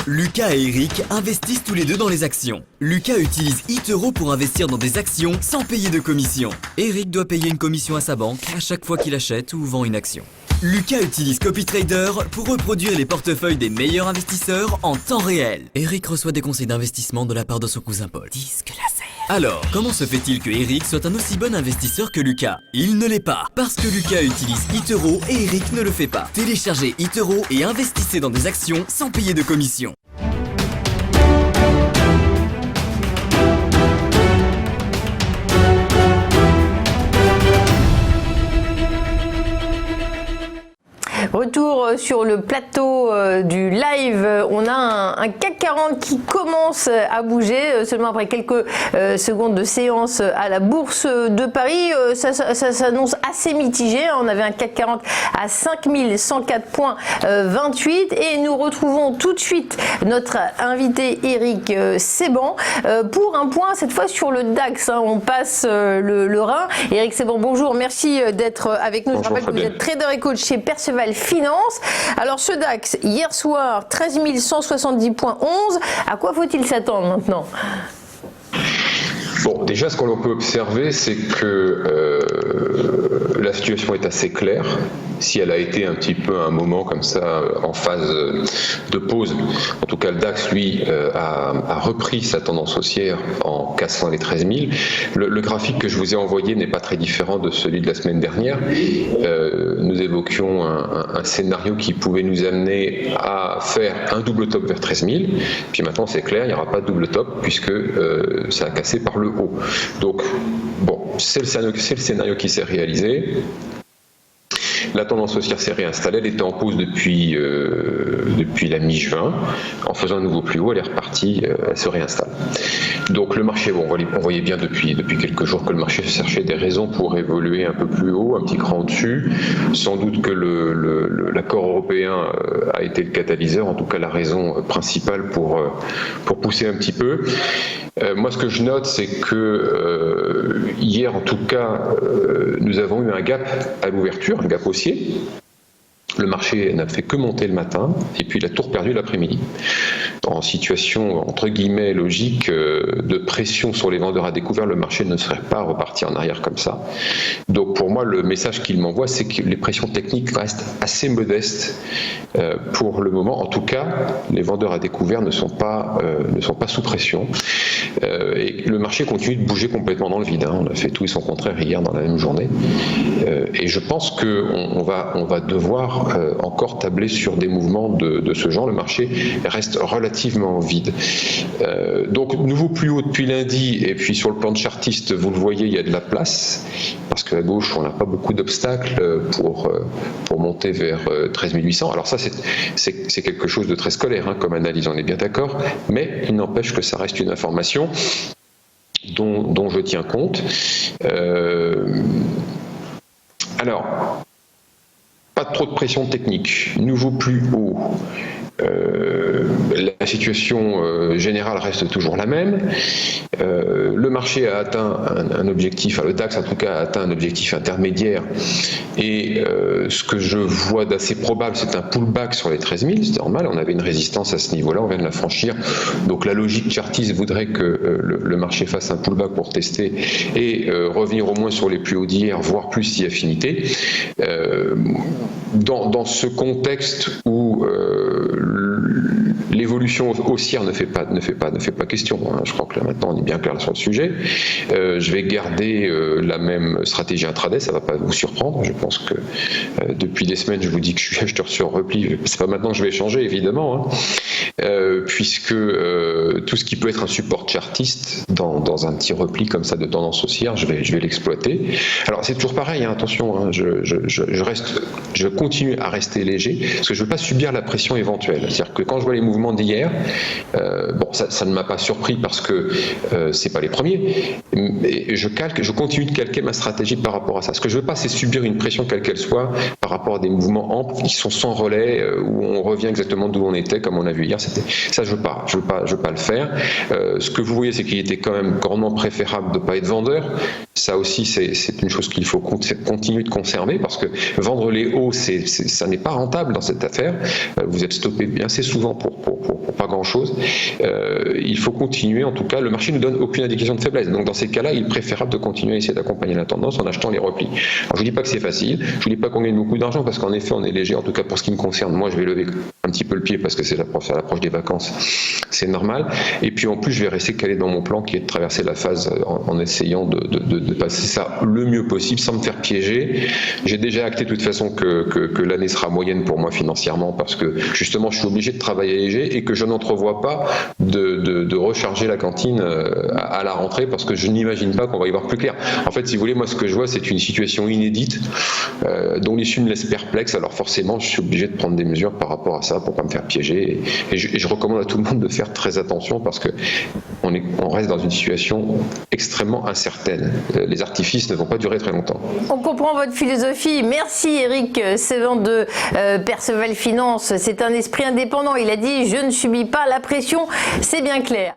Lucas et Eric investissent tous les deux dans les actions. Lucas utilise eToro pour investir dans des actions sans payer de commission. Eric doit payer une commission à sa banque à chaque fois qu'il achète ou vend une action. Lucas utilise CopyTrader pour reproduire les portefeuilles des meilleurs investisseurs en temps réel. Eric reçoit des conseils d'investissement de la part de son cousin Paul. Disque laser. Alors, comment se fait-il que Eric soit un aussi bon investisseur que Lucas? Il ne l'est pas, parce que Lucas utilise eToro et Eric ne le fait pas. Téléchargez eToro et investissez dans des actions sans payer de commission. Retour sur le plateau du live, on a un CAC 40 qui commence à bouger seulement après quelques secondes de séance à la bourse de Paris. Ça s'annonce assez mitigé, on avait un CAC 40 à 5104,28 et nous retrouvons tout de suite notre invité Eric Seban pour un point cette fois sur le DAX. On passe le Rhin. Eric Seban, bonjour, merci d'être avec nous. Bonjour, je rappelle que vous êtes trader et coach chez Perceval Finance. Alors ce DAX, hier soir, 13 170,11. À quoi faut-il s'attendre maintenant ? Bon, déjà, ce qu'on peut observer, c'est que la situation est assez claire. Si elle a été un petit peu un moment comme ça en phase de pause, en tout cas le DAX, lui, a repris sa tendance haussière en cassant les 13 000. Le graphique que je vous ai envoyé n'est pas très différent de celui de la semaine dernière. Nous évoquions un scénario qui pouvait nous amener à faire un double top vers 13 000. Puis maintenant, c'est clair, il n'y aura pas de double top puisque ça a cassé par le haut. Donc, bon, c'est le scénario qui s'est réalisé. La tendance haussière s'est réinstallée, elle était en pause depuis la mi-juin. En faisant un nouveau plus haut, elle est repartie, elle se réinstalle. Donc le marché, bon, on voyait bien depuis quelques jours que le marché cherchait des raisons pour évoluer un peu plus haut, un petit cran au-dessus. Sans doute que l'accord européen a été le catalyseur, en tout cas la raison principale pour pousser un petit peu. Moi, ce que je note, c'est que hier, en tout cas, nous avons eu un gap à l'ouverture, un gap haussier. Le marché n'a fait que monter le matin et puis il a tout reperdu l'après-midi. En situation, entre guillemets, logique de pression sur les vendeurs à découvert, le marché ne serait pas reparti en arrière comme ça. Donc pour moi, le message qu'il m'envoie, c'est que les pressions techniques restent assez modestes pour le moment. En tout cas, les vendeurs à découvert ne sont pas sous pression. Et le marché continue de bouger complètement dans le vide. On a fait tout et son contraire hier dans la même journée. Et je pense qu'on va devoir encore tabler sur des mouvements de ce genre. Le marché reste relativement vide. Donc nouveau plus haut depuis lundi, et puis sur le plan de chartiste, vous le voyez, il y a de la place, parce qu'à gauche, on n'a pas beaucoup d'obstacles pour monter vers 13 800. Alors ça, c'est quelque chose de très scolaire comme analyse, on est bien d'accord, mais il n'empêche que ça reste une information dont je tiens compte. Alors, pas trop de pression technique, nouveau plus haut. La situation générale reste toujours la même. Le marché a atteint un objectif, le DAX en tout cas a atteint un objectif intermédiaire, et ce que je vois d'assez probable, c'est un pullback sur les 13 000, c'est normal, on avait une résistance à ce niveau-là, on vient de la franchir, donc la logique chartiste voudrait que le marché fasse un pullback pour tester et revenir au moins sur les plus hauts d'hier, voire plus si affinité. Dans ce contexte où l'évolution haussière ne fait pas question. Je crois que là maintenant on est bien clair sur le sujet. Je vais garder la même stratégie intraday, ça ne va pas vous surprendre. Je pense que depuis des semaines je vous dis que je suis acheteur sur repli. C'est pas maintenant que je vais changer évidemment, puisque tout ce qui peut être un support chartiste dans un petit repli comme ça de tendance haussière, je vais l'exploiter. Alors c'est toujours pareil, attention, je continue à rester léger parce que je ne veux pas subir la pression éventuelle. C'est-à-dire que quand je vois les mouvements d'hier, ça ne m'a pas surpris parce que c'est pas les premiers, mais je continue de calquer ma stratégie par rapport à ça. Ce que je veux pas, c'est subir une pression quelle qu'elle soit par rapport à des mouvements amples qui sont sans relais, où on revient exactement d'où on était, comme on a vu hier. Ça, je veux pas le faire. Ce que vous voyez, c'est qu'il était quand même grandement préférable de ne pas être vendeur. Ça aussi, c'est une chose qu'il faut continuer de conserver parce que vendre les hauts, ça n'est pas rentable dans cette affaire. Vous êtes stoppé assez souvent pour pas grand-chose. Il faut continuer, en tout cas, le marché ne donne aucune indication de faiblesse. Donc dans ces cas-là, il est préférable de continuer à essayer d'accompagner la tendance en achetant les replis. Alors je vous dis pas que c'est facile, je vous dis pas qu'on gagne beaucoup d'argent parce qu'en effet, on est léger. En tout cas, pour ce qui me concerne, moi, je vais lever un petit peu le pied parce que c'est à l'approche des vacances, c'est normal. Et puis en plus, je vais rester calé dans mon plan qui est de traverser la phase en essayant de passer ça le mieux possible sans me faire piéger. J'ai déjà acté de toute façon que l'année sera moyenne pour moi financièrement parce que justement, je suis obligé de travailler léger et que je n'entrevois pas de recharger la cantine à la rentrée parce que je n'imagine pas qu'on va y voir plus clair. En fait, si vous voulez, moi, ce que je vois, c'est une situation inédite dont l'issue me laisse perplexe. Alors forcément, je suis obligé de prendre des mesures par rapport à ça pour pas me faire piéger. Et je recommande à tout le monde de faire très attention parce que on reste dans une situation extrêmement incertaine. Les artifices ne vont pas durer très longtemps. On comprend votre philosophie. Merci Éric Sévent de Perceval Finance. C'est un esprit indépendant. Il a dit « Je ne subis pas la pression ». C'est bien clair.